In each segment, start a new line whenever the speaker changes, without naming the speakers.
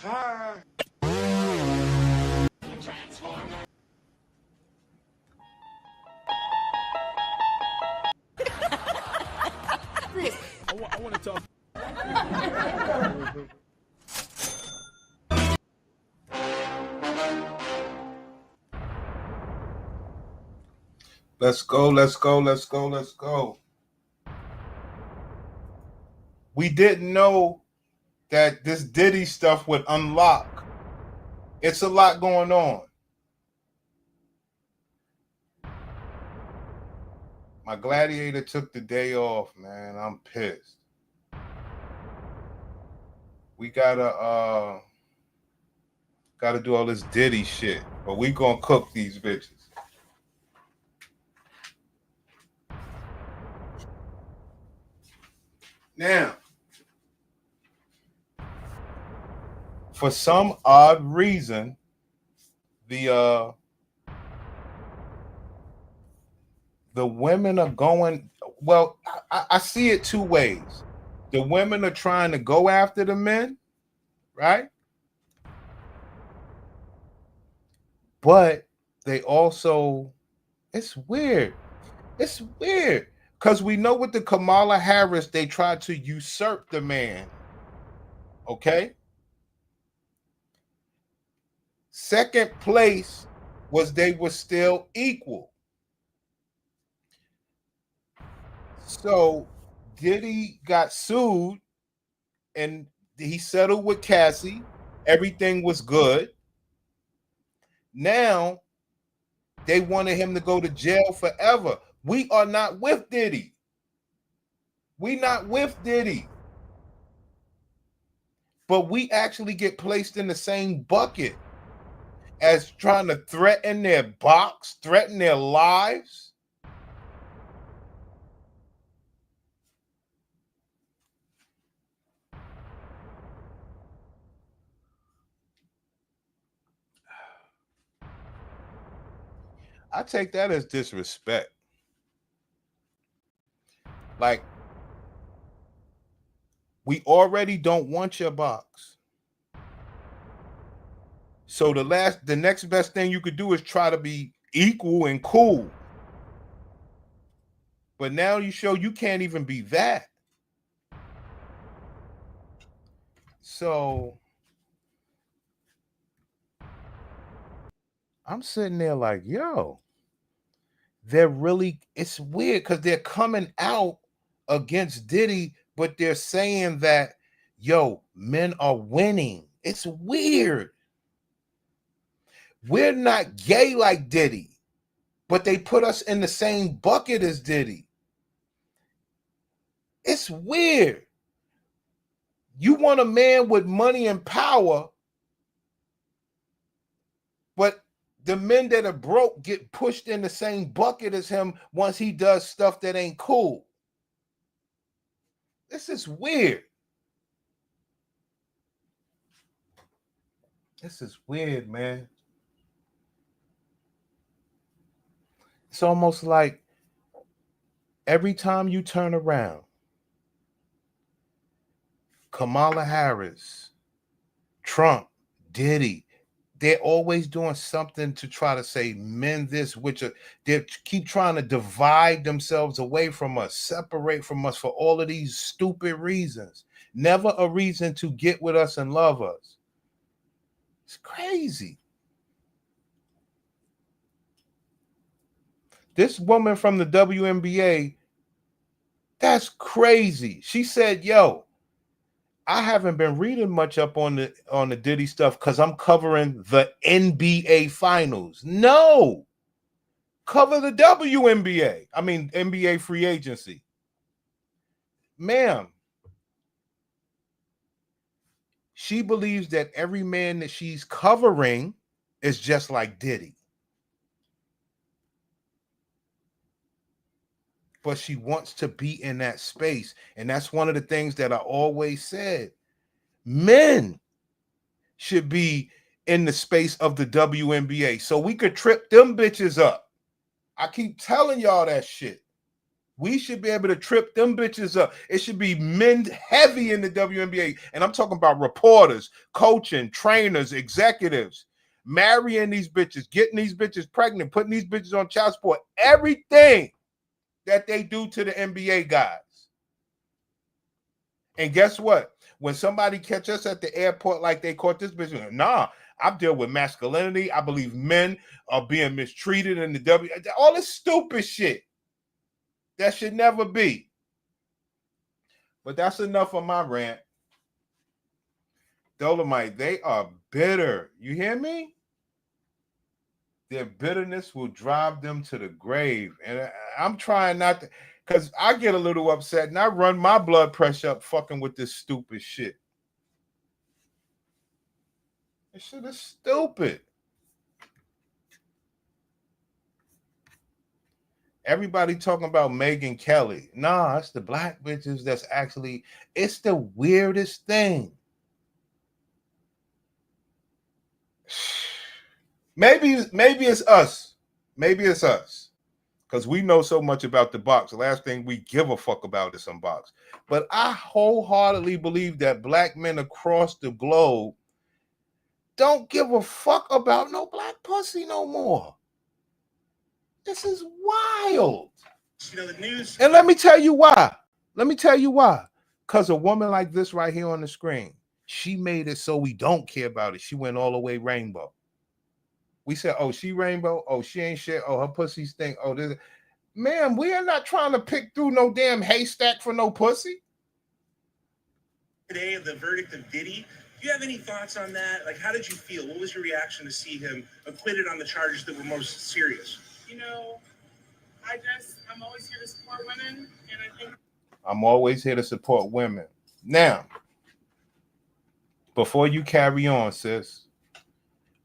I want to talk.
Let's go, let's go, let's go, let's go. We didn't know that this Diddy stuff would unlock. It's a lot going on. My gladiator took the day off, man. I'm pissed. We gotta do all this Diddy shit, but we gonna cook these bitches. Now, for some odd reason, the women are going, well, I see it two ways. The women are trying to go after the men, right? But they also, it's weird. It's weird. Because we know with the Kamala Harris, they tried to usurp the man. Okay? Second place was they were still equal. So Diddy got sued and he settled with Cassie. Everything was good. Now they wanted him to go to jail forever. We are not with Diddy. We not with Diddy. But we actually get placed in the same bucket as trying to threaten their box, threaten their lives. I take that as disrespect. Like, we already don't want your box. So the next best thing you could do is try to be equal and cool. But now you show you can't even be that. So I'm sitting there like, yo, it's weird because they're coming out against Diddy, but they're saying that, yo, men are winning. It's weird. We're not gay like Diddy, but they put us in the same bucket as Diddy. It's weird. You want a man with money and power, but the men that are broke get pushed in the same bucket as him once he does stuff that ain't cool. This is weird. This is weird, man. It's almost like every time you turn around, Kamala Harris, Trump, Diddy, they're always doing something to try to say men this, which they keep trying to divide themselves away from us, separate from us for all of these stupid reasons. Never a reason to get with us and love us. It's crazy. This woman from the WNBA, that's crazy. She said, yo, I haven't been reading much up on the Diddy stuff because I'm covering the NBA finals. No. Cover the WNBA. I mean, NBA free agency. Ma'am, she believes that every man that she's covering is just like Diddy. But she wants to be in that space. And that's one of the things that I always said. Men should be in the space of the WNBA so we could trip them bitches up. I keep telling y'all that shit. We should be able to trip them bitches up. It should be men heavy in the WNBA. And I'm talking about reporters, coaching, trainers, executives, marrying these bitches, getting these bitches pregnant, putting these bitches on child support, everything that they do to the NBA guys. And guess what? When somebody catch us at the airport like they caught this bitch, nah, I deal with masculinity. I believe men are being mistreated in the W. All this stupid shit. That should never be. But that's enough of my rant. Dolomite, they are bitter. You hear me? Their bitterness will drive them to the grave. And I'm trying not to, because I get a little upset and I run my blood pressure up fucking with this stupid shit. This shit is stupid. Everybody talking about Megyn Kelly. Nah, it's the black bitches that's actually, it's the weirdest thing. Maybe it's us. Maybe it's us. Because we know so much about the box. The last thing we give a fuck about is some box. But I wholeheartedly believe that black men across the globe don't give a fuck about no black pussy no more. This is wild. You know, the news. And let me tell you why. Because a woman like this right here on the screen, she made it so we don't care about it. She went all the way rainbow. We said, oh, she rainbow. Oh, she ain't shit. Oh, her pussy stink. Oh, this. Man, we are not trying to pick through no damn haystack for no pussy.
Today, the verdict of DIDDY. Do you have any thoughts on that? Like, how did you feel? What was your reaction to see him acquitted on the charges that were most serious?
You know, I'm always here to support women, and I think
I'm always here to support women. Now, before you carry on, sis,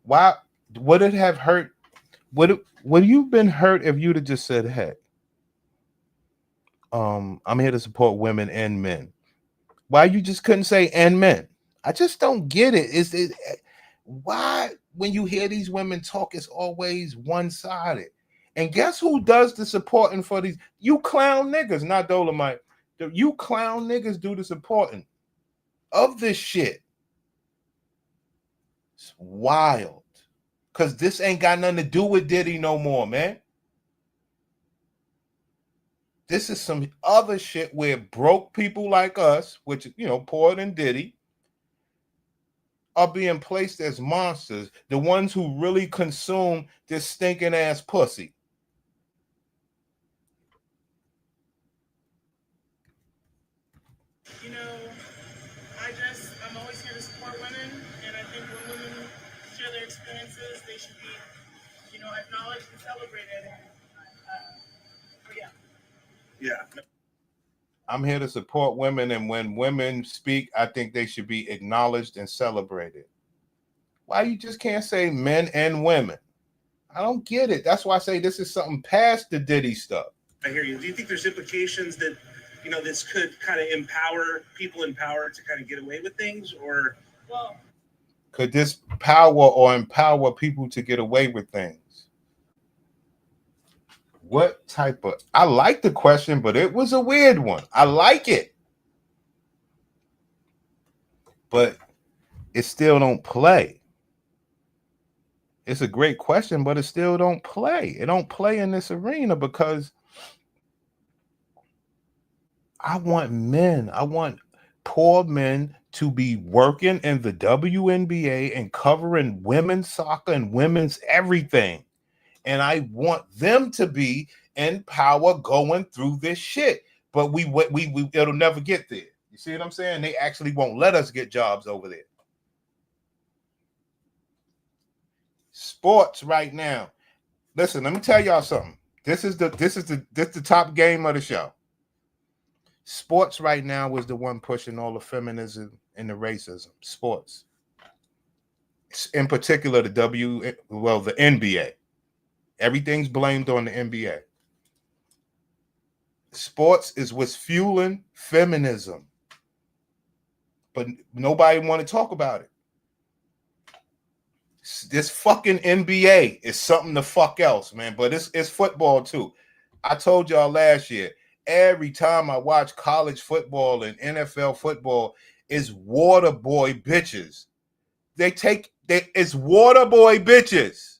why would it have hurt? Would you been hurt if you'd have just said, "Hey, I'm here to support women and men"? Why you just couldn't say "and men"? I just don't get it. Why when you hear these women talk, it's always one-sided? And guess who does the supporting for these? You clown niggas, not Dolomite. You clown niggas do the supporting of this shit. It's wild. Because this ain't got nothing to do with Diddy no more, man. This is some other shit where broke people like us, which, you know, poorer than Diddy, are being placed as monsters. The ones who really consume this stinking ass pussy.
you know, I'm always here to support women, and I think when women share their experiences, they should be, you know, acknowledged and celebrated.
Yeah.
I'm here to support women, and when women speak, I think they should be acknowledged and celebrated. Why you just can't say men and women? I don't get it. That's why I say this is something past the Diddy stuff.
I hear you. Do you think there's implications that, you know, this could kind of empower people in power to kind of get away with things, or
could this power or empower people to get away with things? What type of, I like the question, but it was a weird one. I like it, but it still don't play. It's a great question, but it still don't play. It don't play in this arena because I want poor men to be working in the WNBA and covering women's soccer and women's everything. And I want them to be in power going through this shit. But we it'll never get there. You see what I'm saying? They actually won't let us get jobs over there. Sports right now. Listen, let me tell y'all something. This is the top game of the show. Sports right now is the one pushing all the feminism and the racism. Sports. In particular, the NBA. Everything's blamed on the NBA. Sports is what's fueling feminism. But nobody want to talk about it. This fucking NBA is something the fuck else, man. But it's football too. I told y'all last year, Every time I watch college football and NFL football, it's water boy bitches. It's water boy bitches.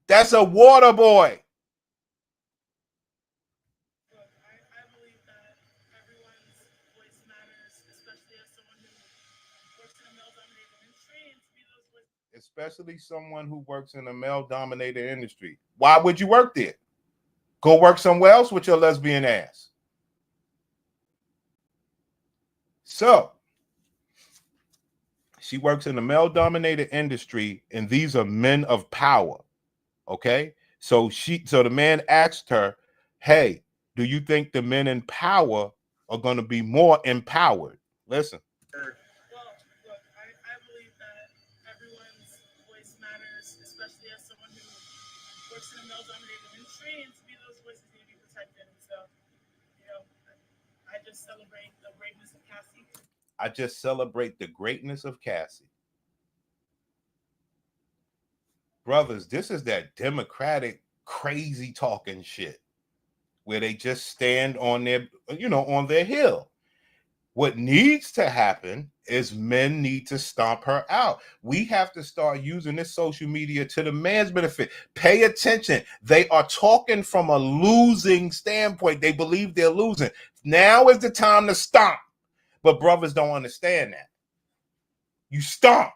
That's a water boy.
Look, I believe that everyone's voice matters, especially as someone who works in a male-dominated industry, and to be those voices.
Especially someone who works in a male-dominated industry. Why would you work there? Go work somewhere else with your lesbian ass. So, she works in a male-dominated industry, and these are men of power. Okay? So the man asked her, hey, do you think the men in power are going to be more empowered? Listen.
Well, look, I believe that everyone's voice matters, especially as someone who works in a male-dominated industry, and to be those voices need to be protected. And so, I just celebrate the greatness of Cassie.
I just celebrate the greatness of Cassie. Brothers, this is that Democratic crazy talking shit where they just stand on their hill. What needs to happen is men need to stomp her out. We have to start using this social media to the man's benefit. Pay attention. They are talking from a losing standpoint. They believe they're losing. Now is the time to stomp. But brothers don't understand that. You stomp.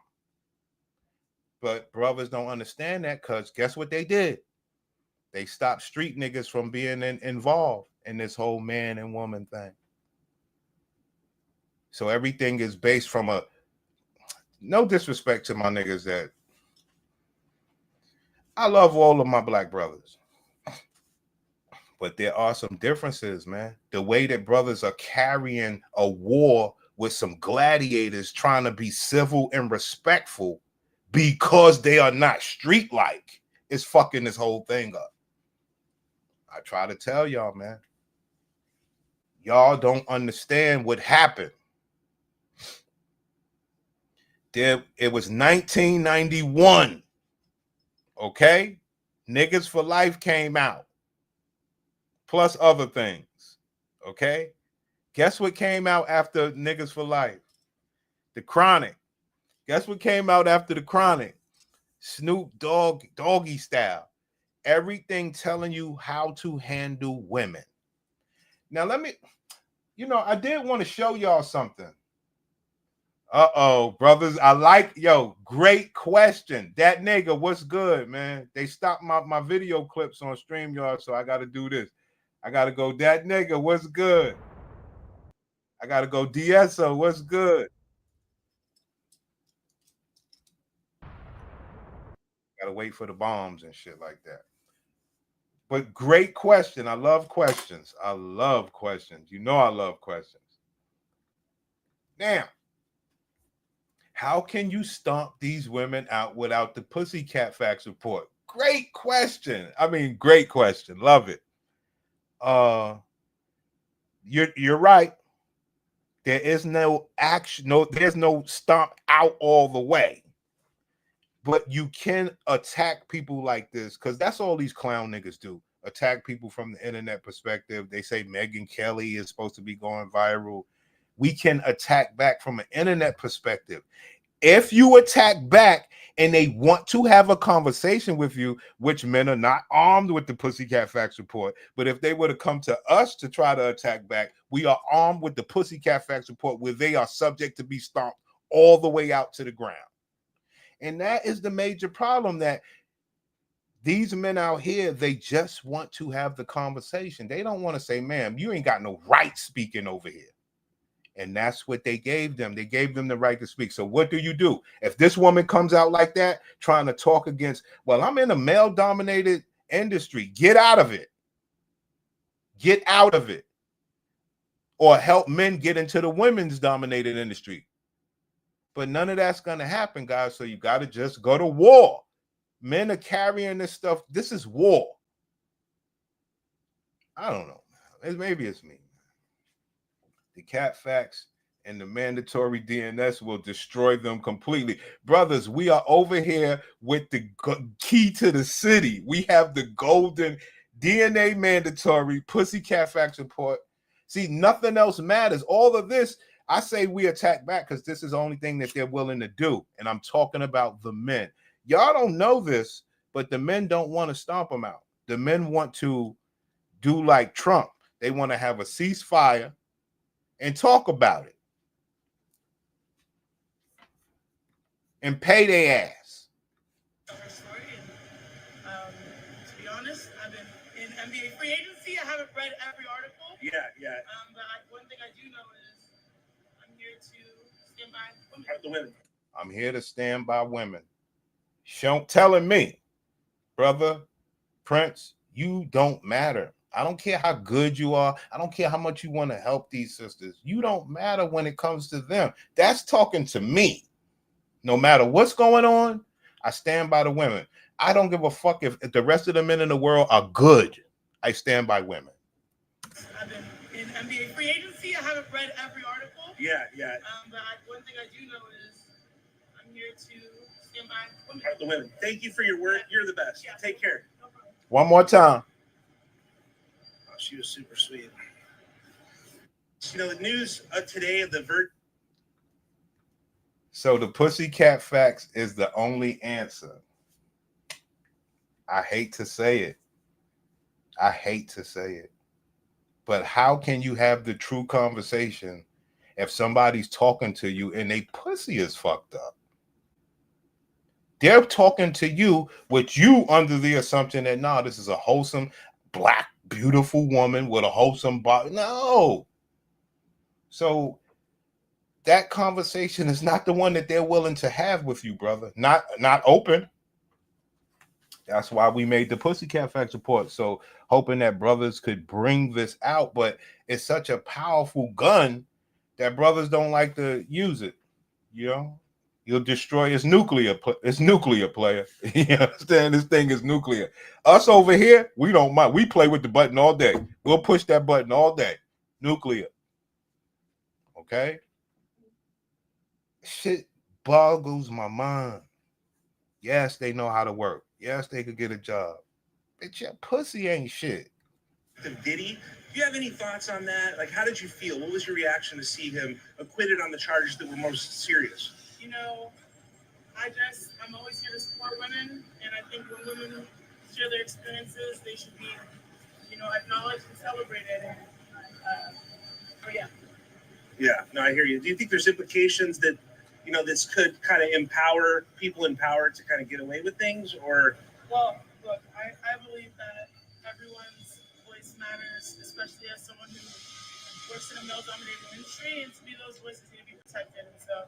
But brothers don't understand that because guess what they did? They stopped street niggas from being involved in this whole man and woman thing. So everything is based from no disrespect to my niggas that I love all of my black brothers. But there are some differences, man. The way that brothers are carrying a war with some gladiators trying to be civil and respectful because they are not street-like is fucking this whole thing up. I try to tell y'all, man. Y'all don't understand what happened. It was 1991. Okay? Niggas for Life came out. Plus other things. Okay? Guess what came out after Niggas for Life? The Chronic. Guess what came out after The Chronic? Snoop Dogg, Doggy Style. Everything telling you how to handle women. Now I did want to show y'all something. Brothers. Great question. That nigga, what's good, man? They stopped my video clips on StreamYard, so I got to do this. I got to go, that nigga, what's good? I got to go, DSO, what's good? Got to wait for the bombs and shit like that. But great question. I love questions. I love questions. You know I love questions. Now, how can you stomp these women out without the Pussycat Facts report? Great question. Great question. Love it. You're right. There is no action. There's no stomp out all the way. But you can attack people like this because that's all these clown niggas do. Attack people from the internet perspective. They say Megyn Kelly is supposed to be going viral. We can attack back from an internet perspective. If you attack back and they want to have a conversation with you, which men are not armed with the Pussycat Facts report, but if they were to come to us to try to attack back, we are armed with the Pussycat Facts report where they are subject to be stomped all the way out to the ground. And that is the major problem, that these men out here, they just want to have the conversation. They don't want to say, ma'am, you ain't got no right speaking over here. And that's what they gave them. They gave them the right to speak. So what do? If this woman comes out like that, trying to talk against, well, I'm in a male-dominated industry. Get out of it. Get out of it. Or help men get into the women's dominated industry. But none of that's going to happen, guys. So you got to just go to war. Men are carrying this stuff. This is war. I don't know. Maybe it's me. The Cat Facts and the mandatory DNS will destroy them completely. Brothers, we are over here with the key to the city. We have the golden DNA mandatory, pussycat facts report. See, nothing else matters. All of this, I say we attack back because this is the only thing that they're willing to do. And I'm talking about the men. Y'all don't know this, but the men don't want to stomp them out. The men want to do like Trump. They want to have a ceasefire and talk about it and pay their ass.
To be honest, I've been in NBA free agency. I haven't read every article.
Yeah.
But one thing I do know is I'm here to stand by women.
The women.
I'm here to stand by women. Telling me, brother Prince, you don't matter. I don't care how good you are. I don't care how much you want to help these sisters. You don't matter when it comes to them. That's talking to me. No matter what's going on, I stand by the women. I don't give a fuck if the rest of the men in the world are good. I stand by women.
I've been in NBA free agency. I haven't read every article.
Yeah.
But one thing I do know is I'm here to stand by women.
The women. Thank you for your work. You're the best.
Yeah.
Take care.
No problem.
One more time.
Oh, she was super sweet. You know, the news of today of the
So the pussycat facts is the only answer. I hate to say it. But how can you have the true conversation if somebody's talking to you and they pussy is fucked up? They're talking to you with you under the assumption that, nah, this is a wholesome, black, beautiful woman with a wholesome body. No. So that conversation is not the one that they're willing to have with you, brother. Not open. That's why we made the Pussycat Facts report. So hoping that brothers could bring this out, but it's such a powerful gun that brothers don't like to use it. You know, you'll destroy its nuclear. It's nuclear, player. You understand? This thing is nuclear. Us over here, we don't mind. We play with the button all day. We'll push that button all day. Nuclear. Okay. Shit boggles my mind. Yes, they know how to work. Yes, they could get a job. Bitch, your pussy ain't shit.
DIDDY, do you have any thoughts on that? Like, how did you feel? What was your reaction to see him acquitted on the charges that were most serious?
You know, I'm always here to support women, and I think when women share their experiences, they should be, acknowledged and celebrated.
Yeah, no, I hear you. Do you think there's implications that, this could kind of empower people in power to kind of get away with things, or?
Well, look, I believe that everyone's voice matters, especially as someone who works in a male-dominated industry, and to be those voices need to be protected. And so,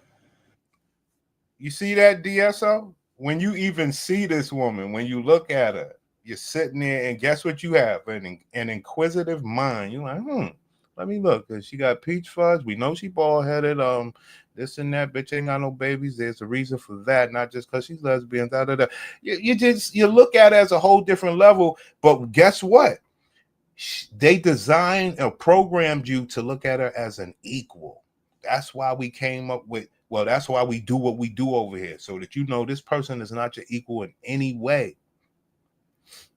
you see that, DSO? When you even see this woman, when you look at her, you're sitting there, and guess what you have? An inquisitive mind. You're like, let me look. She got peach fuzz. We know she bald-headed. This and that. Bitch ain't got no babies. There's a reason for that. Not just because she's lesbian. You look at it as a whole different level. But guess what? They designed or programmed you to look at her as an equal. That's why we came up with. Well, that's why we do what we do over here, so that this person is not your equal in any way.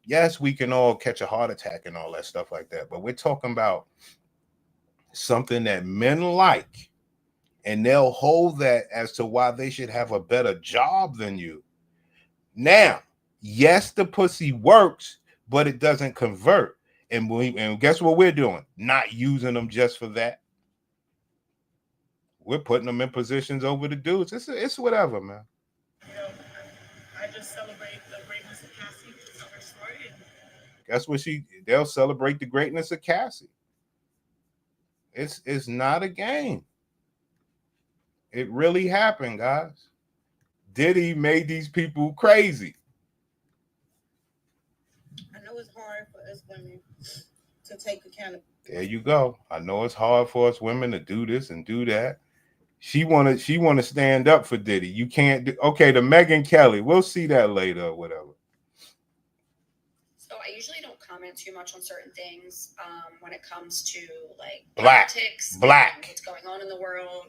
Yes, we can all catch a heart attack and all that stuff like that, but we're talking about something that men like, and they'll hold that as to why they should have a better job than you. Now, yes, the pussy works, but it doesn't convert. And guess what we're doing? Not using them just for that. We're putting them in positions over the dudes. It's whatever, man.
I just celebrate the greatness of Cassie. It's her story.
Guess what? They'll celebrate the greatness of Cassie. It's not a game. It really happened, guys. DIDDY made these people crazy.
I know it's hard for us women to take accountability.
There you go. I know it's hard for us women to do this and do that. She want to stand up for DIDDY. You can't do. Okay, the Megyn Kelly. We'll see that later or whatever.
So I usually don't comment too much on certain things when it comes to like
politics,
politics, what's going on in the world,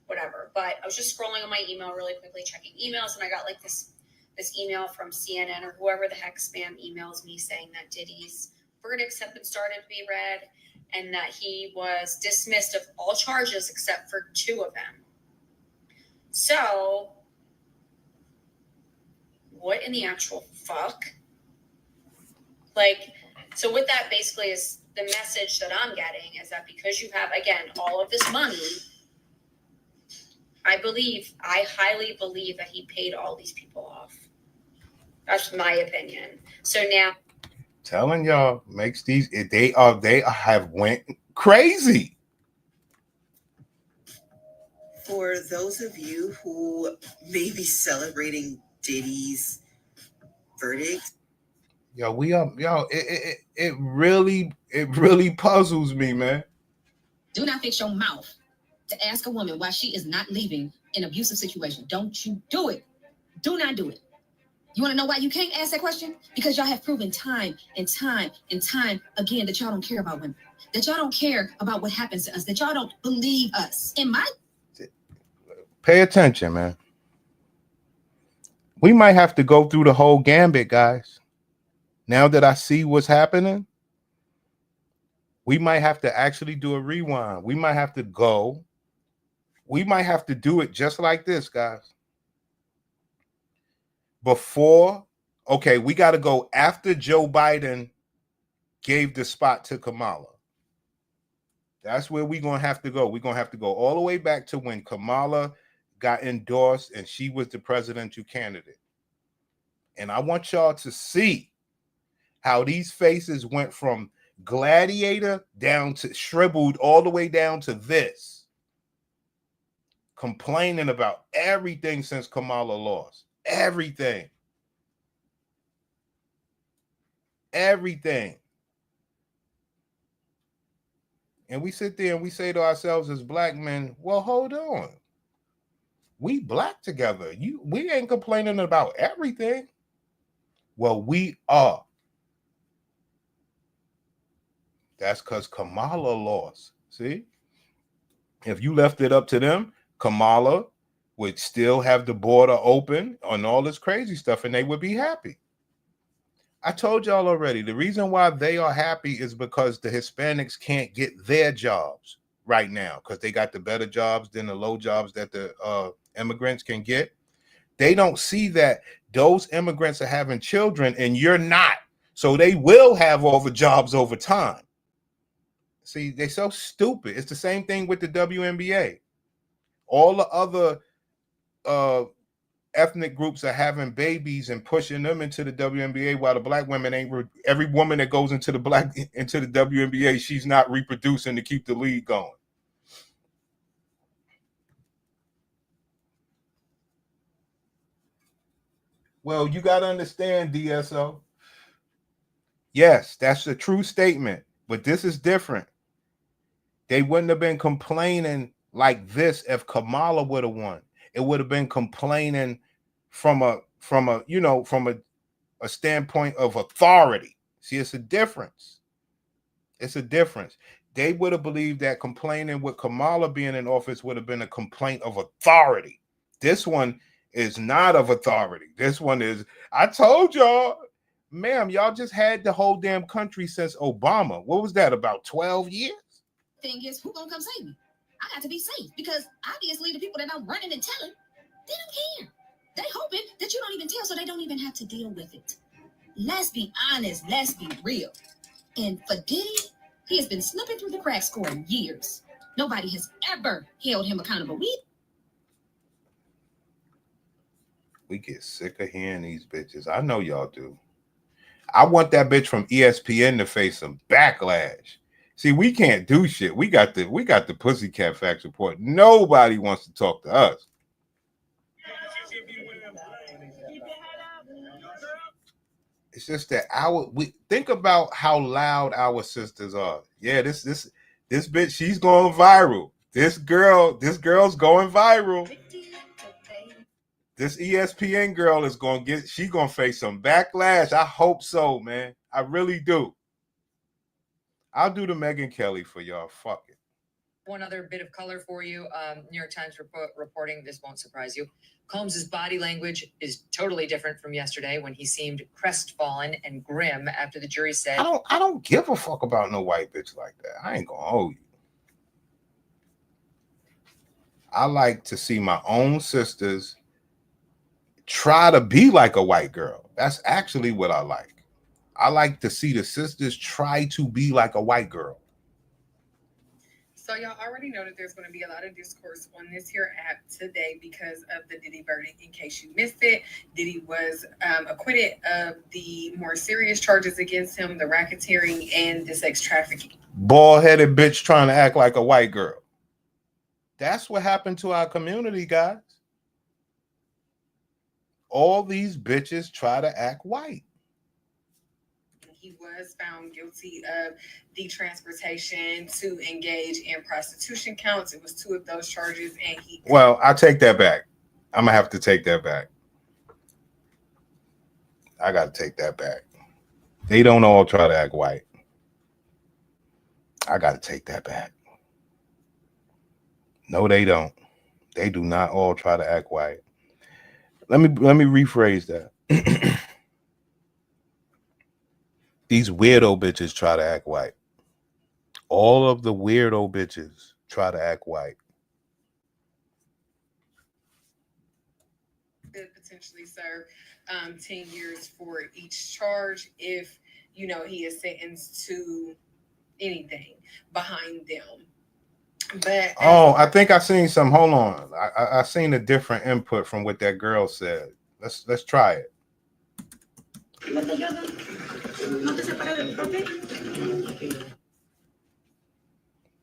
whatever. But I was just scrolling on my email really quickly, checking emails, and I got like this email from CNN or whoever the heck spam emails me saying that DIDDY's verdicts have been started to be read, and that he was dismissed of all charges except for 2 of them. So, what in the actual fuck? Like, so what that basically is, the message that I'm getting is that because you have, again, all of this money, I highly believe that he paid all these people off. That's my opinion. So now,
telling y'all, makes these, they have went crazy.
For those of you who may be celebrating Diddy's verdict,
it really puzzles me, man.
Do not fix your mouth to ask a woman why she is not leaving an abusive situation. Don't you do it. Do not do it. You want to know why you can't ask that question? Because y'all have proven time and time and time again that y'all don't care about women, that y'all don't care about what happens to us, that y'all don't believe us.
Pay attention, man. We might have to go through the whole gambit, guys. Now that I see what's happening, we might have to actually do a rewind. We might have to go. We might have to do it just like this, guys. Before, okay, we got to go after Joe Biden gave the spot to Kamala. That's where we're going to have to go. We're going to have to go all the way back to when Kamala got endorsed and she was the presidential candidate. And I want y'all to see how these faces went from gladiator down to shriveled all the way down to this, complaining about everything since Kamala lost. Everything. And we sit there and we say to ourselves as black men, well, hold on. We black together. We ain't complaining about everything. Well, we are. That's because Kamala lost. See? If you left it up to them, Kamala would still have the border open on all this crazy stuff and they would be happy. I told y'all already, the reason why they are happy is because the Hispanics can't get their jobs right now because they got the better jobs than the low jobs that the immigrants can get. They don't see that those immigrants are having children and you're not. So they will have all the jobs over time. See, they're so stupid. It's the same thing with the WNBA. All the other ethnic groups are having babies and pushing them into the WNBA while the black women ain't. Every woman that goes into the WNBA, she's not reproducing to keep the league going. Well, you got to understand, DSO. Yes, that's a true statement, but this is different. They wouldn't have been complaining like this if Kamala would have won. It would have been complaining from a standpoint of authority. See, it's a difference. It's a difference. They would have believed that complaining with Kamala being in office would have been a complaint of authority. This one is not of authority. This one is, I told y'all, ma'am, y'all just had the whole damn country since Obama. What was that, about 12 years?
Thing is, who gonna come save me? I got to be safe because obviously the people that I'm running and telling, they don't care. They hoping that you don't even tell so they don't even have to deal with it. Let's be honest. Let's be real. And for Diddy, he has been slipping through the cracks for years. Nobody has ever held him accountable.
We get sick of hearing these bitches. I know y'all do. I want that bitch from ESPN to face some backlash. See, we can't do shit. We got the Pussycat Facts report. Nobody wants to talk to us. It's just that we think about how loud our sisters are. Yeah, this bitch, she's going viral. This girl's going viral. This ESPN girl is she's gonna face some backlash. I hope so, man. I really do. I'll do the Megyn Kelly for y'all. Fuck it.
One other bit of color for you. New York Times reporting, this won't surprise you. Combs' body language is totally different from yesterday when he seemed crestfallen and grim after the jury said,
I don't give a fuck about no white bitch like that. I ain't gonna hold you. I like to see my own sisters try to be like a white girl. That's actually what I like. I like to see the sisters try to be like a white girl.
So y'all already know that there's going to be a lot of discourse on this here app today because of the Diddy verdict. In case you missed it, Diddy was acquitted of the more serious charges against him, the racketeering and the sex trafficking.
Bald-headed bitch trying to act like a white girl. That's what happened to our community, guys. All these bitches try to act white.
He was found guilty of detransportation to engage in prostitution counts. It was 2 of those charges, and he.
Well, I take that back. I'm gonna have to take that back. I gotta take that back. They don't all try to act white. I gotta take that back. No, they don't. They do not all try to act white. Let me rephrase that. These weirdo bitches try to act white. All of the weirdo bitches try to act white.
Could potentially serve 10 years for each charge if, he is sentenced to anything behind them. But
I think I seen some. Hold on. I seen a different input from what that girl said. Let's try it.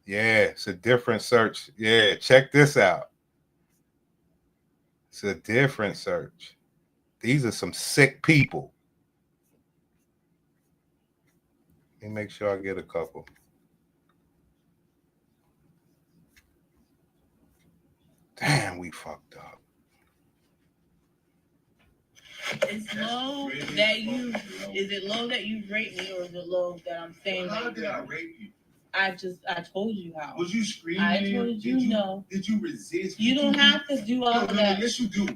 Yeah, it's a different search. Yeah, check this out. It's a different search. These are some sick people. Let me make sure I get a couple. Damn, we fucked up.
It's low that is it low that you rate me, or is it low that I'm saying?
How did I rape you?
I told you how.
Was you screaming?
I told you no.
Did you resist?
You don't have to do all that.
Yes, you do.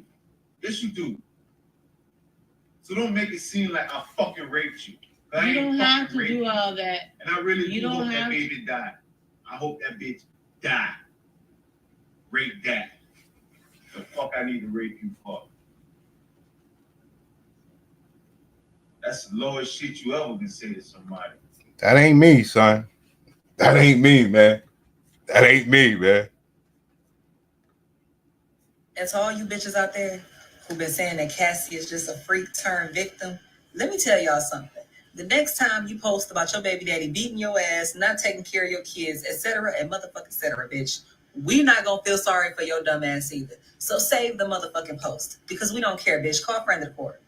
Yes, you do. So don't make it seem like I fucking raped you.
You don't have to do all that.
And I really
You
do
don't
hope that
have
baby died. I hope that bitch died. Rape that. The fuck I need to rape you for? That's the lowest shit you ever can say to somebody.
That ain't me, son. That ain't me, man. That ain't me, man.
And to all you bitches out there who've been saying that Cassie is just a freak turned victim, let me tell y'all something. The next time you post about your baby daddy beating your ass, not taking care of your kids, etc., and motherfucking etc., bitch, we not gonna feel sorry for your dumb ass either. So save the motherfucking post because we don't care, bitch. Call friend of the court.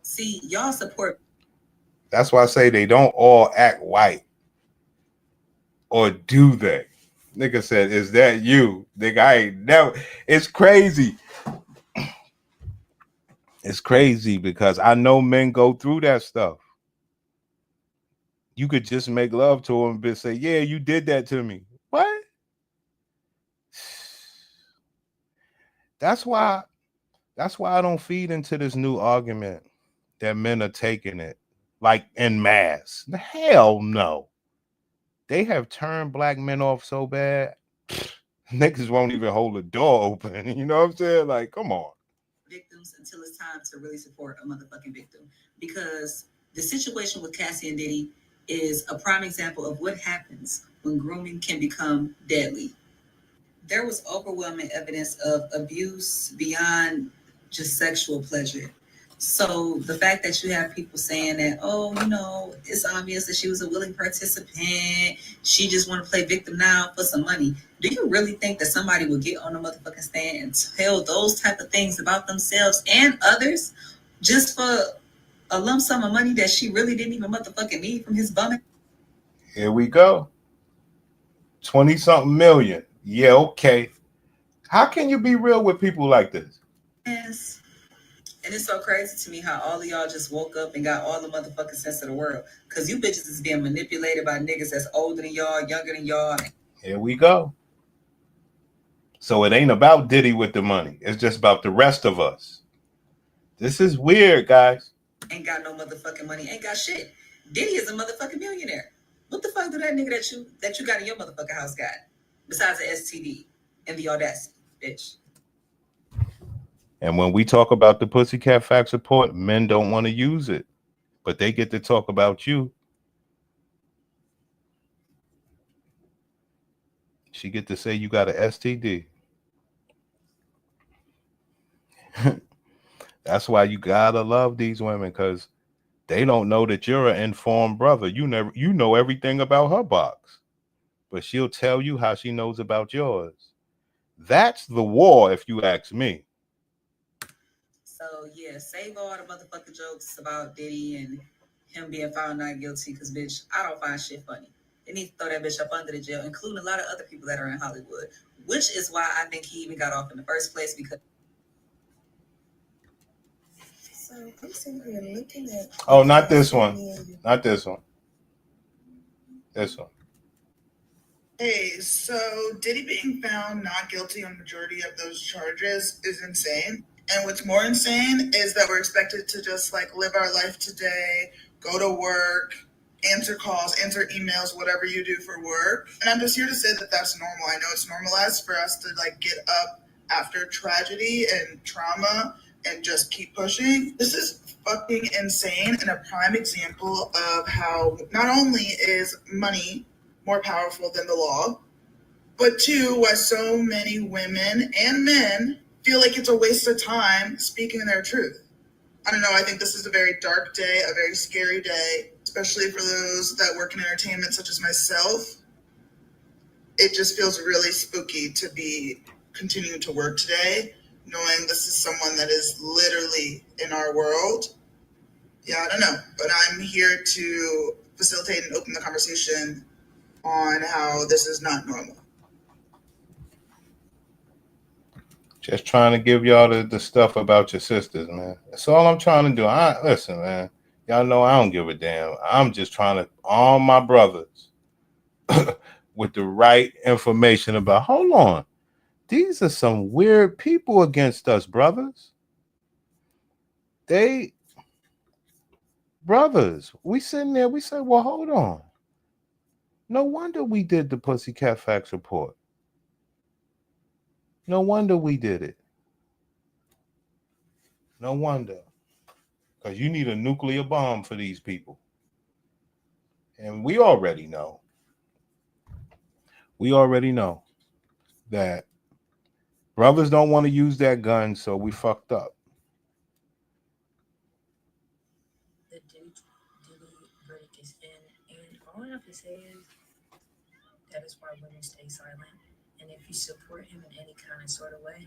See, y'all support.
That's why I say they don't all act white. Or do they? Nigga said, is that you? Nigga, I ain't never. It's crazy. It's crazy because I know men go through that stuff. You could just make love to him and say, yeah, you did that to me. What? That's why I don't feed into this new argument that men are taking it like en masse. Hell no. They have turned black men off so bad, niggas won't even hold the door open. You know what I'm saying? Like, come on.
Victims until it's time to really support a motherfucking victim. Because the situation with Cassie and Diddy is a prime example of what happens when grooming can become deadly. There was overwhelming evidence of abuse beyond just sexual pleasure. So the fact that you have people saying that, oh, it's obvious that she was a willing participant. She just want to play victim now for some money. Do you really think that somebody will get on a motherfucking stand and tell those type of things about themselves and others just for a lump sum of money that she really didn't even motherfucking need from his bumming?
Here we go. 20-something million. Yeah, okay. How can you be real with people like this?
Yes. And it's so crazy to me how all of y'all just woke up and got all the motherfucking sense of the world. Because you bitches is being manipulated by niggas that's older than y'all, younger than y'all.
Here we go. So it ain't about Diddy with the money. It's just about the rest of us. This is weird, guys.
Ain't got no motherfucking money. Ain't got shit. Diddy is a motherfucking millionaire. What the fuck do that nigga that you got in your motherfucking house got? Besides the STD and the audacity, bitch.
And when we talk about the Pussycat Facts Report, men don't want to use it, but they get to talk about you. She get to say you got an STD. That's why you gotta love these women, because they don't know that you're an informed brother. You know everything about her box, but she'll tell you how she knows about yours. That's the war, if you ask me.
So yeah, save all the motherfucking jokes about Diddy and him being found not guilty, because bitch, I don't find shit funny. They need to throw that bitch up under the jail, including a lot of other people that are in Hollywood, which is why I think he even got off in the first place, because. So I'm sitting here looking at.
Oh, not this one. Not this one. This one.
Hey, so Diddy being found not guilty on the majority of those charges is insane. And what's more insane is that we're expected to just like live our life today, go to work, answer calls, answer emails, whatever you do for work. And I'm just here to say that that's normal. I know it's normalized for us to like get up after tragedy and trauma and just keep pushing. This is fucking insane and a prime example of how not only is money more powerful than the law, but two, why so many women and men feel like it's a waste of time speaking their truth. I don't know, I think this is a very dark day, a very scary day, especially for those that work in entertainment such as myself. It just feels really spooky to be continuing to work today, knowing this is someone that is literally in our world. Yeah, I don't know, but I'm here to facilitate and open the conversation on how this is not normal.
Just trying to give y'all the stuff about your sisters, man. That's all I'm trying to do. Listen, man. Y'all know I don't give a damn. I'm just trying to arm my brothers with the right information about, hold on. These are some weird people against us, brothers. Brothers, we sitting there, we say, well, hold on. No wonder we did the Pussycat Facts Report. No wonder we did it. No wonder. Because you need a nuclear bomb for these people. And we already know. We already know that brothers don't want to use that gun, so we fucked up.
The Diddy verdict is in, and all I have to say is that is why women stay silent. And if you support him in any kind of sort of way,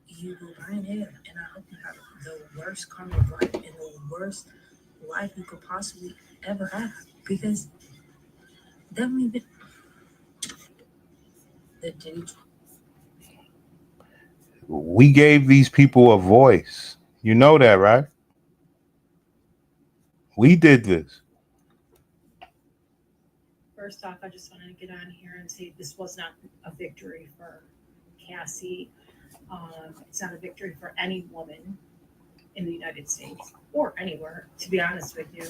you will burn him. And I hope you have the worst karma of life and the worst life you could possibly ever have. Because that don't even the Diddy.
We gave these people a voice. You know that, right? We did this.
First off, I just wanted to get on here and say this was not a victory for Cassie. It's not a victory for any woman in the United States or anywhere, to be honest with you.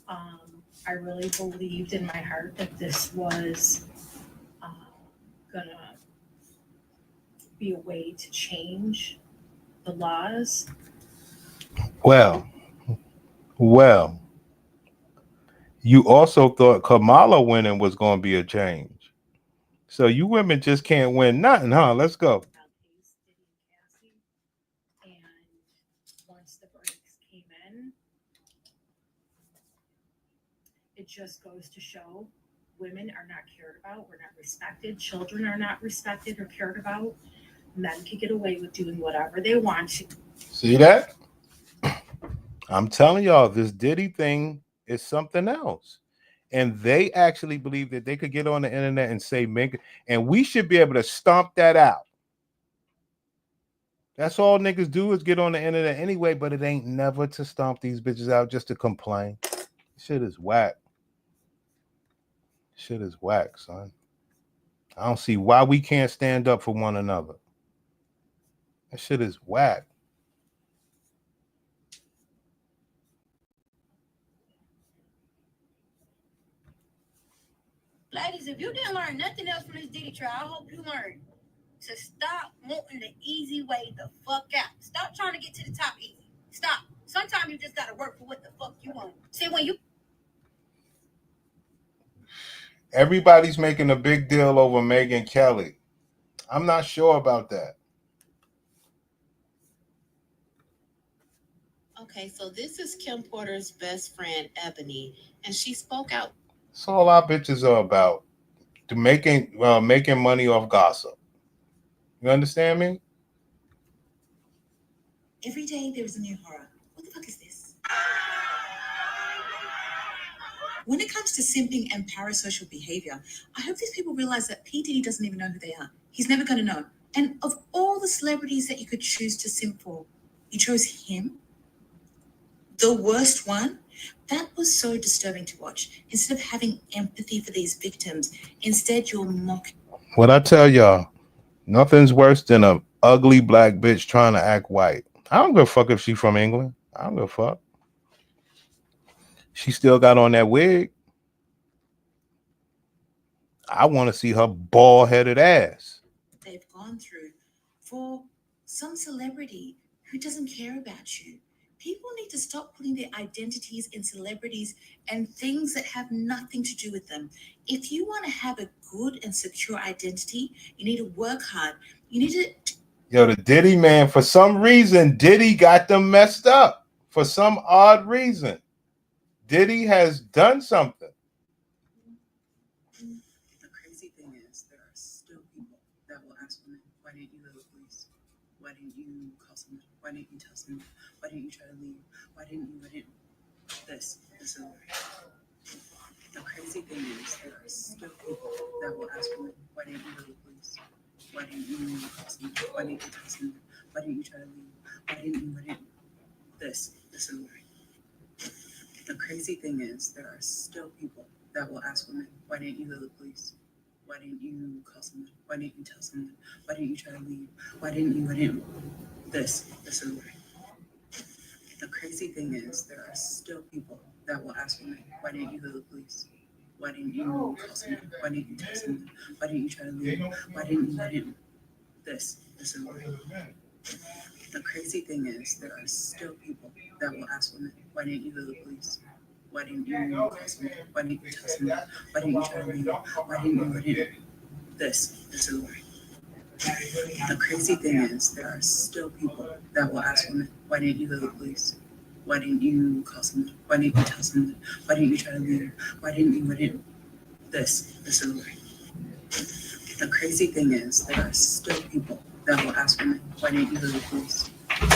I really believed in my heart that this was gonna be a way to change the laws.
Well, you also thought Kamala winning was going to be a change. So you women just can't win nothing, huh? Let's go.
And once the verdicts came in, it just goes to show women are not cared about. We're not respected. Children are not respected or cared about. Men can get away with doing whatever they want to.
See that? I'm telling y'all, this Diddy thing is something else. And they actually believe that they could get on the internet and say, and we should be able to stomp that out. That's all niggas do is get on the internet anyway, but it ain't never to stomp these bitches out just to complain. Shit is whack. Shit is whack, son. I don't see why we can't stand up for one another. That shit is whack.
Ladies, if you didn't learn nothing else from this Diddy trial, I hope you learned to stop wanting the easy way the fuck out. Stop trying to get to the top easy. Stop. Sometimes you just gotta work for what the fuck you want. See, when you
Everybody's making a big deal over Megyn Kelly. I'm not sure about that.
Okay, so this is Kim Porter's best friend, Ebony, and she spoke out.
That's all our bitches are about. To making money off gossip. You understand me?
Every day there is a new horror. What the fuck is this? When it comes to simping and parasocial behavior, I hope these people realize that P. Diddy doesn't even know who they are. He's never going to know. And of all the celebrities that you could choose to simp for, you chose him? The worst one? That was so disturbing to watch. Instead of having empathy for these victims, instead you're mocking.
What I tell y'all, nothing's worse than a ugly black bitch trying to act white. I don't give a fuck if she's from England. I don't give a fuck. She still got on that wig. I want to see her bald-headed ass.
They've gone through for some celebrity who doesn't care about you. People need to stop putting their identities in celebrities and things that have nothing to do with them. If you want to have a good and secure identity, you need to work hard. You need to...
Yo, the Diddy man, for some reason, Diddy got them messed up. For some odd reason. Diddy has done something.
The crazy thing is, there are still people that will ask women, why didn't you go to the police? Why didn't you call someone? Why didn't you tell someone? Why didn't you try to leave? Why didn't you? This is the crazy thing is, there are still people that will ask women, why didn't you go to the police? Why didn't you call someone? Why didn't you tell someone? Why didn't you try to leave? Why didn't you? This is the crazy thing is, there are still people that will ask women, why didn't you go to the police? Why didn't you call someone? Why didn't you tell someone? Why didn't you try to leave? Why didn't you? This is the crazy thing is, there are still people that will ask women, why didn't you go to the police? Why didn't you call someone? Why didn't you tell someone? Why didn't you try to leave? Why didn't you? This is the crazy thing is, there are still people that will ask women, why didn't you go to the police? Why didn't you call someone? Why didn't you tell someone? Why didn't you try to leave? Why didn't you? This is the crazy thing is, there are still people that will ask women, why didn't you go to the police? Why didn't you call someone? Why didn't you tell someone? Why didn't you try to leave? Why didn't you? This is the crazy thing is, there are still people that will ask women, why didn't you go to the police?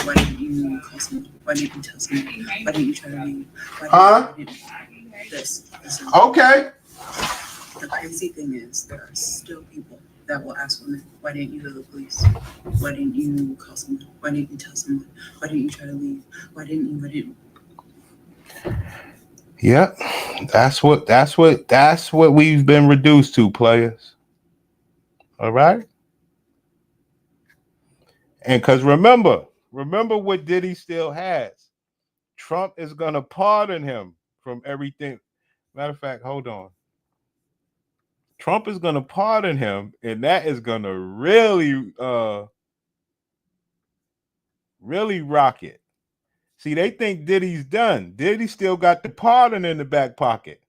Why didn't you call someone? Why didn't you tell someone? Why didn't you try to leave? Why didn't you? This is
Okay.
the crazy thing is, there are still people that will ask women, why didn't you go to the police? Why didn't you call someone? Why didn't you tell someone? Why didn't you try to leave? Why didn't you?
Yeah, that's what we've been reduced to, players. All right. And because remember what Diddy still has. Trump is gonna pardon him from everything. Matter of fact, hold on. Trump is gonna pardon him, and that is gonna really rock it. See, they think Diddy's done. Diddy still got the pardon in the back pocket.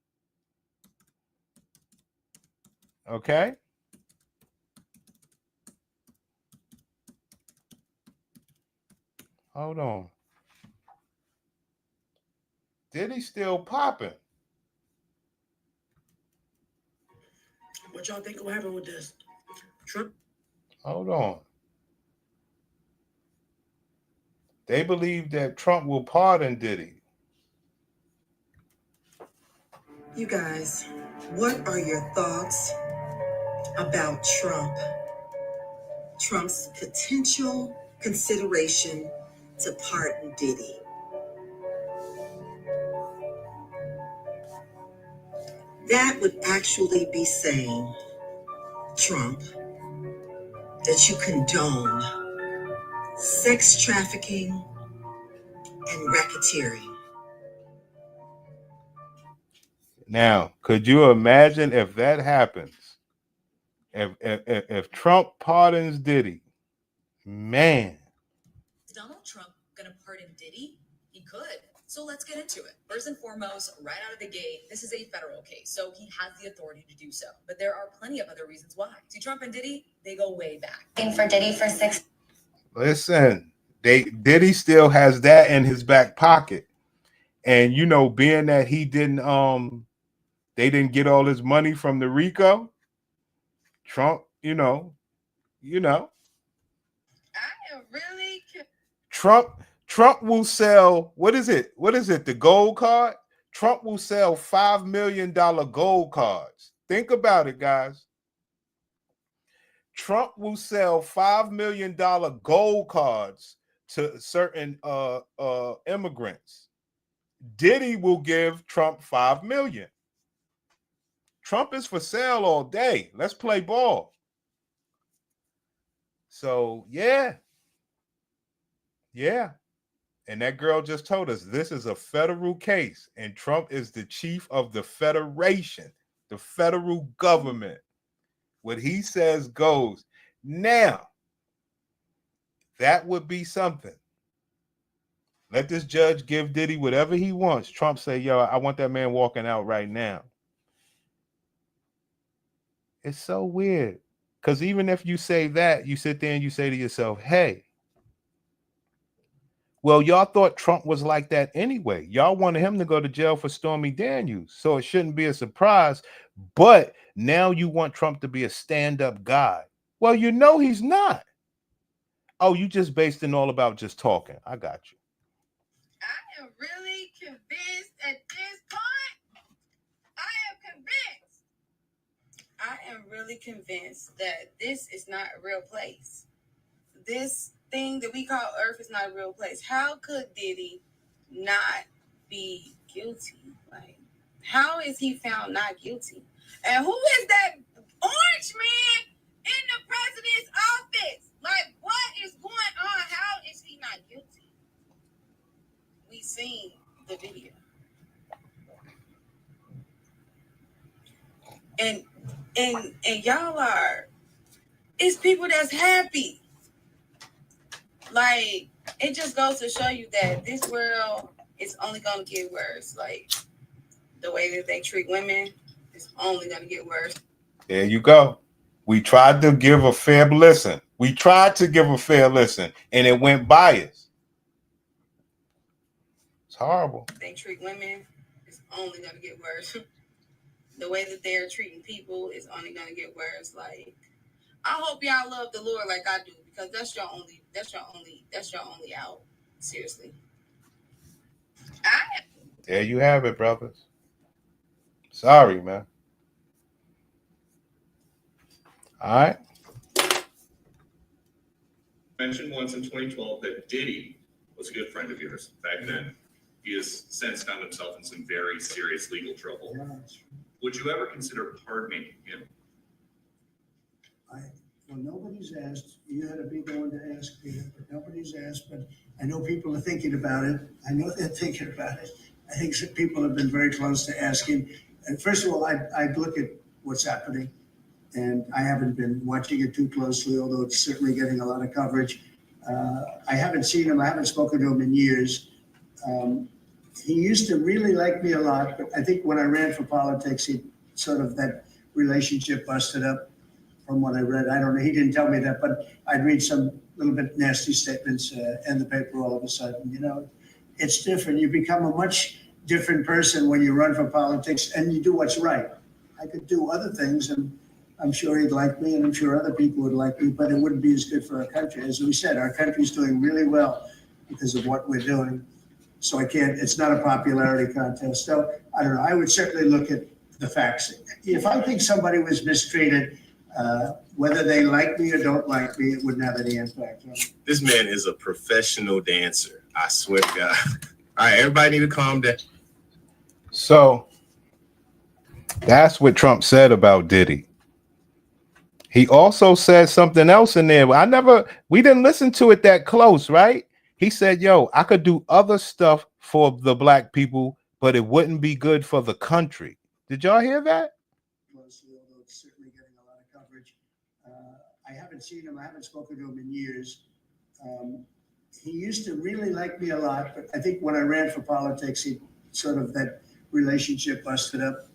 Okay. Hold on. Diddy's still popping.
What y'all think will happen with this? Trump?
Hold on. They believe that Trump will pardon Diddy.
You guys, what are your thoughts about Trump's potential consideration to pardon Diddy? That would actually be saying Trump, that you condone sex trafficking and racketeering.
Now, could you imagine if that happens? If Trump pardons Diddy, man.
Is Donald Trump going to pardon Diddy? He could. So let's get into it. First and foremost, right out of the gate, this is a federal case, so he has the authority to do so. But there are plenty of other reasons why. See, Trump and Diddy, they go way back.
For Diddy for 6.
Listen, Diddy still has that in his back pocket. And you know, being that he didn't they didn't get all his money from the RICO, Trump, you know.
I am really
Trump will sell, what is it? The gold card? Trump will sell $5 million gold cards. Think about it, guys. Trump will sell $5 million gold cards to certain immigrants. Diddy will give Trump $5 million. Trump is for sale all day. Let's play ball. So, yeah. And that girl just told us this is a federal case, and Trump is the chief of the federation, the federal government. What he says goes. Now, that would be something. Let this judge give Diddy whatever he wants. Trump say, yo, I want that man walking out right now. It's so weird. Because even if you say that, you sit there and you say to yourself, hey, well, y'all thought Trump was like that anyway. Y'all wanted him to go to jail for Stormy Daniels, so it shouldn't be a surprise. But now you want Trump to be a stand-up guy. Well, you know he's not. Oh, you just based in all about just talking. I got you.
I am really convinced at this point. I am really convinced that this is not a real place. This thing that we call Earth is not a real place. How could Diddy not be guilty? Like, how is he found not guilty? And who is that orange man in the president's office? Like, what is going on? How is he not guilty? We seen the video. And y'all are, it's people that's happy. Like, it just goes to show you that this world is only going to get worse. Like, the way that they treat women is only going to get worse.
There you go. We tried to give a fair listen. And it went biased. It's horrible.
They treat women, it's only going to get worse. The way that they're treating people is only going to get worse. Like, I hope y'all love the Lord like I do, because that's your only out. Seriously.
There you have it, brothers. Sorry, man. All right.
Mentioned once in 2012 that Diddy was a good friend of yours back then. He has since found himself in some very serious legal trouble. Would you ever consider pardoning him?
Well, nobody's asked. You had to be the one to ask, Peter, but nobody's asked. But I know people are thinking about it. I know they're thinking about it. I think some people have been very close to asking. And first of all, I look at what's happening, and I haven't been watching it too closely, although it's certainly getting a lot of coverage. I haven't seen him. I haven't spoken to him in years. He used to really like me a lot, but I think when I ran for politics, he sort of, that relationship busted up from what I read. I don't know. He didn't tell me that, but I'd read some little bit nasty statements in the paper all of a sudden. You know, it's different. You become a much different person when you run for politics and you do what's right. I could do other things, and I'm sure he'd like me, and I'm sure other people would like me, but it wouldn't be as good for our country. As we said, our country's doing really well because of what we're doing. So it's not a popularity contest. So I don't know. I would certainly look at the facts. If I think somebody was mistreated, whether they like me or don't like me, it wouldn't have any impact on me.
This man is a professional dancer. I swear to God. All right, everybody need to calm down.
So that's what Trump said about Diddy. He also said something else in there. We didn't listen to it that close, right? He said, yo, I could do other stuff for the black people, but it wouldn't be good for the country. Did y'all hear that?
Closely, although it's certainly getting a lot of coverage. I haven't seen him. I haven't spoken to him in years. He used to really like me a lot, but I think when I ran for politics, he sort of that relationship busted up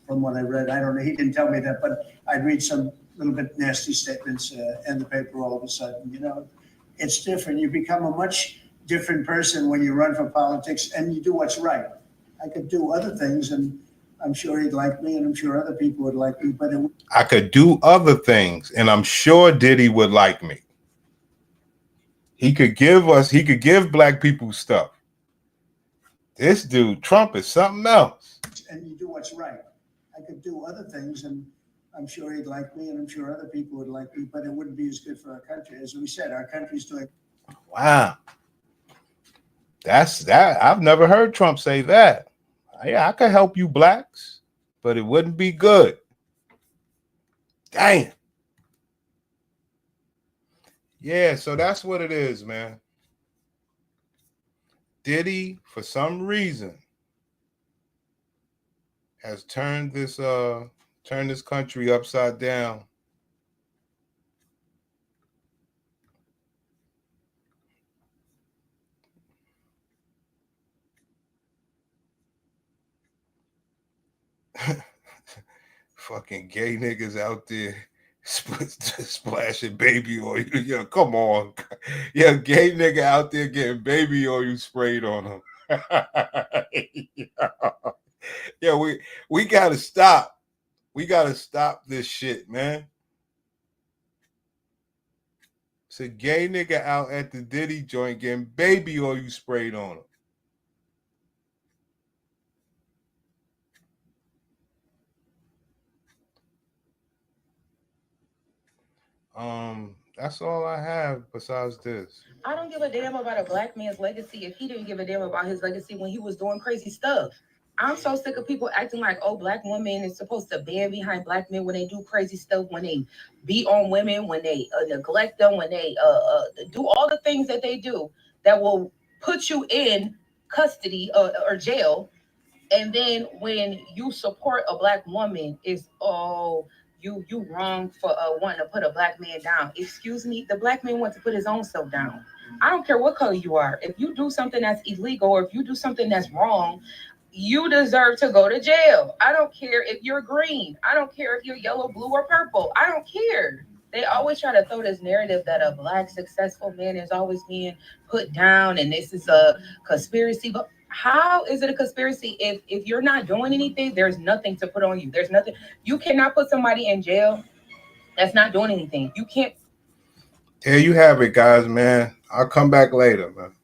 from what I read. I don't know. He didn't tell me that, but I'd read some little bit nasty statements in the paper all of a sudden. You know, it's different. You become a much different person when you run for politics and you do what's right. I could do other things, and I'm sure he'd like me, and I'm sure other people would like me. But
I could do other things, and I'm sure Diddy would like me. He could give black people stuff. This dude, Trump, is something else.
And you do what's right. I could do other things, and I'm sure he'd like me, and I'm sure other people would like me, but it wouldn't be as good for our country. As we said, our country's doing.
Wow. That's that. I've never heard Trump say that. Yeah, I could help you blacks, but it wouldn't be good. Damn. Yeah, so that's what it is, man. Diddy, for some reason, has turned this country upside down. Fucking gay niggas out there splashing baby oil. Yeah, come on. Yeah, gay nigga out there getting baby oil sprayed on him. Yeah, we gotta stop. We gotta stop this shit, man. It's a gay nigga out at the Diddy joint getting baby oil sprayed on him. That's all I have besides this.
I don't give a damn about a black man's legacy if he didn't give a damn about his legacy when he was doing crazy stuff. I'm so sick of people acting like, oh, black women is supposed to band behind black men when they do crazy stuff, when they beat on women, when they neglect them, when they do all the things that they do that will put you in custody or jail. And then when you support a black woman, it's, oh, you wrong for wanting to put a black man down. Excuse me, the black man wants to put his own self down. I don't care what color you are. If you do something that's illegal or if you do something that's wrong, you deserve to go to jail. I don't care if you're green. I don't care if you're yellow, blue, or purple. I don't care. They always try to throw this narrative that a black successful man is always being put down and this is a conspiracy. But how is it a conspiracy if you're not doing anything? There's nothing to put on you. There's nothing. You cannot put somebody in jail that's not doing anything. You can't.
There you have it, guys, man. I'll come back later, man.